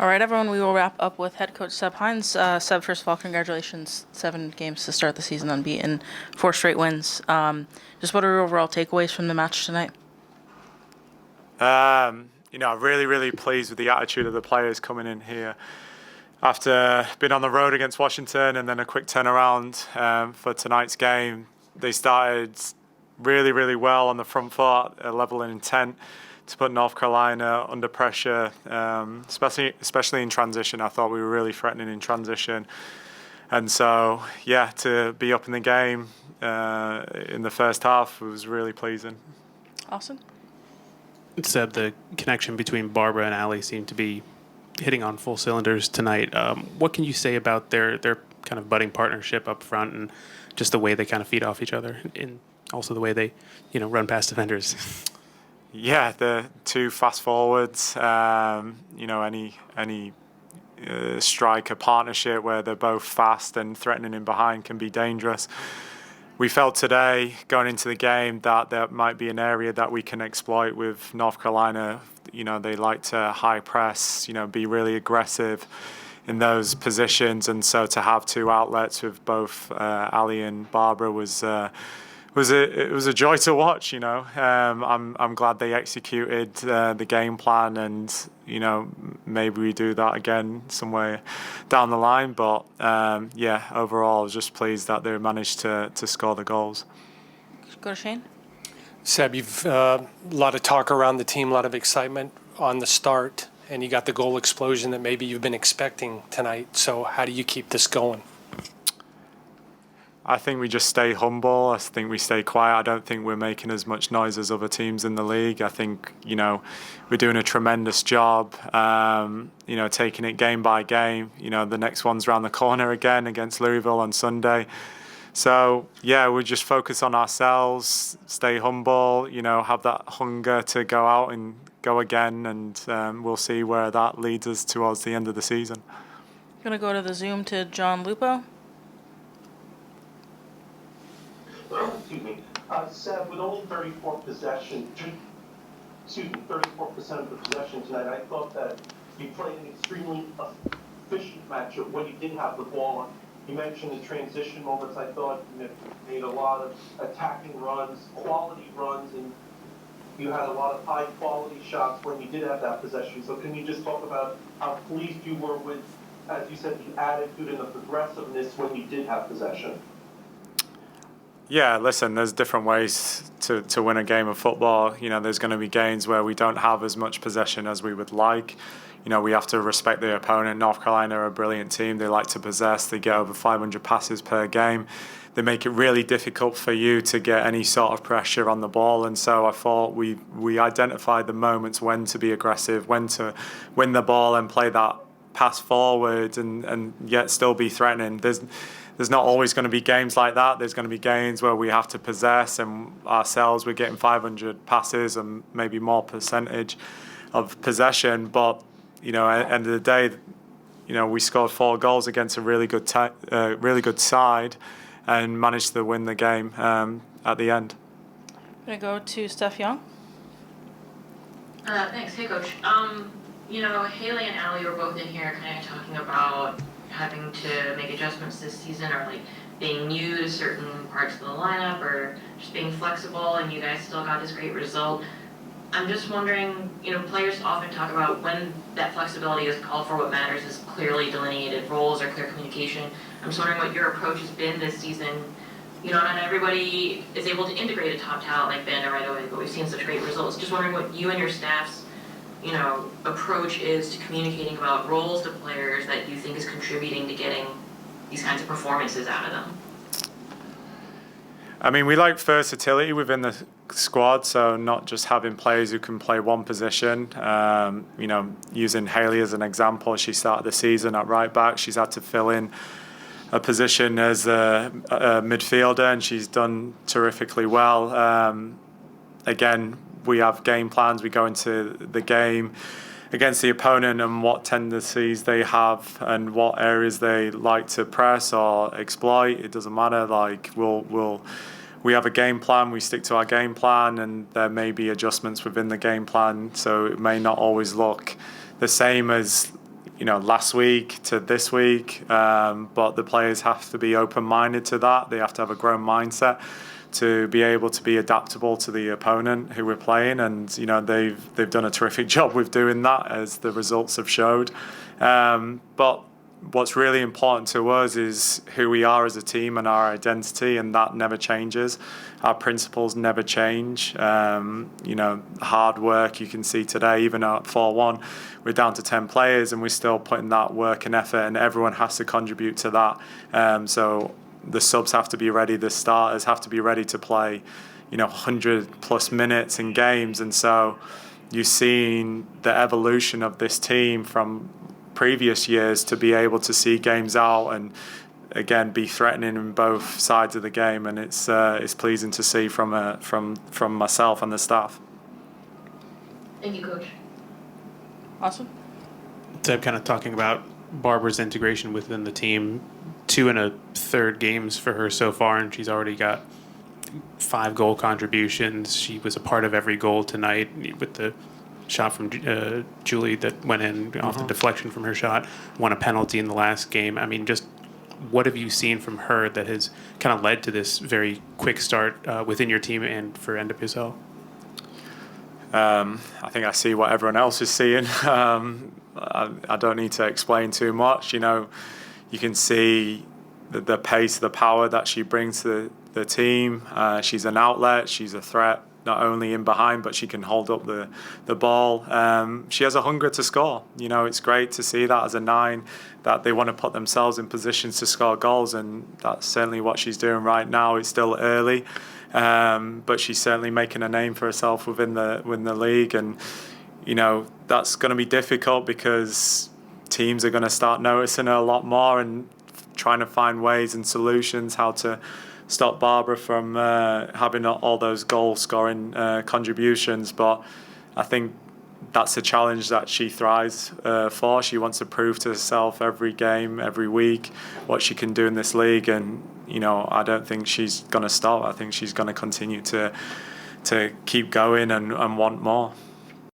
All right, everyone, we will wrap up with head coach Seb Hines. Seb, first of all, congratulations. 7 games to start the season unbeaten, 4 straight wins. Just what are your overall takeaways from the match tonight? Really, really pleased with the attitude of the players coming in here after being on the road against Washington and then a quick turnaround for tonight's game. They started really, really well on the front foot, a level in intent to put North Carolina under pressure, especially in transition. I thought we were really threatening in transition. And so, yeah, to be up in the game in the first half was really pleasing. Awesome. Seb, the connection between Barbara and Allie seemed to be hitting on full cylinders tonight. What can you say about their kind of budding partnership up front and just the way they kind of feed off each other and also the way they, run past defenders? Yeah, the two fast forwards. Any striker partnership where they're both fast and threatening in behind can be dangerous. We felt today, going into the game, that might be an area that we can exploit with North Carolina. They like to high press, be really aggressive in those positions. And so to have two outlets with both Ali and Barbara was a joy to watch. I'm glad they executed the game plan, and maybe we do that again somewhere down the line. But overall, I was just pleased that they managed to score the goals. Go to Shane. Seb, you've a lot of talk around the team, a lot of excitement on the start, and you got the goal explosion that maybe you've been expecting tonight. So how do you keep this going? I think we just stay humble. I think we stay quiet. I don't think we're making as much noise as other teams in the league. I think, we're doing a tremendous job, taking it game by game. The next one's around the corner again against Louisville on Sunday. So, we just focus on ourselves, stay humble, have that hunger to go out and go again. And we'll see where that leads us towards the end of the season. Going to go to the Zoom to John Lupo. Excuse me. Seb, with only 34% of the possession tonight, I thought that you played an extremely efficient matchup when you did have the ball. You mentioned the transition moments. I thought you made a lot of attacking runs, quality runs, and you had a lot of high-quality shots when you did have that possession. So can you just talk about how pleased you were with, as you said, the attitude and the progressiveness when you did have possession? Yeah, listen, there's different ways to win a game of football. There's going to be games where we don't have as much possession as we would like. We have to respect the opponent. North Carolina are a brilliant team. They like to possess. They get over 500 passes per game. They make it really difficult for you to get any sort of pressure on the ball. And so I thought we identified the moments when to be aggressive, when to win the ball and play that pass forward and yet still be threatening. There's not always going to be games like that. There's going to be games where we have to possess, and ourselves we're getting 500 passes and maybe more percentage of possession. But at the end of the day, we scored 4 goals against a really good side, and managed to win the game at the end. I'm going to go to Steph Young. Thanks. Hey, Coach. Haley and Allie were both in here kind of talking about having to make adjustments this season or being new to certain parts of the lineup or just being flexible, and you guys still got this great result. I'm just wondering, players often talk about when that flexibility is called for, what matters is clearly delineated roles or clear communication. I'm just wondering what your approach has been this season. Not everybody is able to integrate a top talent like Banda right away, but we've seen such great results. Just wondering what you and your staff's approach is to communicating about roles to players that you think is contributing to getting these kinds of performances out of them. I mean, we like versatility within the squad, so not just having players who can play one position. Using Haley as an example, she started the season at right back. She's had to fill in a position as a midfielder, and she's done terrifically well. Again, we have game plans. We go into the game against the opponent and what tendencies they have and what areas they like to press or exploit. It doesn't matter. We have a game plan. We stick to our game plan, and there may be adjustments within the game plan. So it may not always look the same as last week to this week, but the players have to be open-minded to that. They have to have a grown mindset to be able to be adaptable to the opponent who we're playing, and they've done a terrific job with doing that, as the results have showed. But what's really important to us is who we are as a team and our identity, and that never changes. Our principles never change. Hard work, you can see today, even at 4-1, we're down to 10 players and we're still putting that work and effort, and everyone has to contribute to that. So the subs have to be ready, the starters have to be ready to play 100 plus minutes in games. And so you've seen the evolution of this team from previous years to be able to see games out and again be threatening in both sides of the game, and it's pleasing to see from myself and the staff. Thank you, Coach. Awesome. Seb, kind of talking about Barbara's integration within the team, 2 and a third games for her so far, and she's already got 5 goal contributions. She was a part of every goal tonight with the shot from Julie that went in off the deflection from her shot, won a penalty in the last game. I mean, just what have you seen from her that has kind of led to this very quick start within your team and for NWSL? I think I see what everyone else is seeing. I don't need to explain too much. You can see the pace, the power that she brings to the team. She's an outlet. She's a threat, not only in behind, but she can hold up the ball. She has a hunger to score. It's great to see that as a 9, that they want to put themselves in positions to score goals, and that's certainly what she's doing right now. It's still early, but she's certainly making a name for herself within the league. And that's going to be difficult because teams are going to start noticing her a lot more and trying to find ways and solutions how to stop Barbara from having all those goal-scoring contributions. But I think that's a challenge that she thrives for. She wants to prove to herself every game, every week, what she can do in this league. And, I don't think she's going to stop. I think she's going to continue to keep going and want more.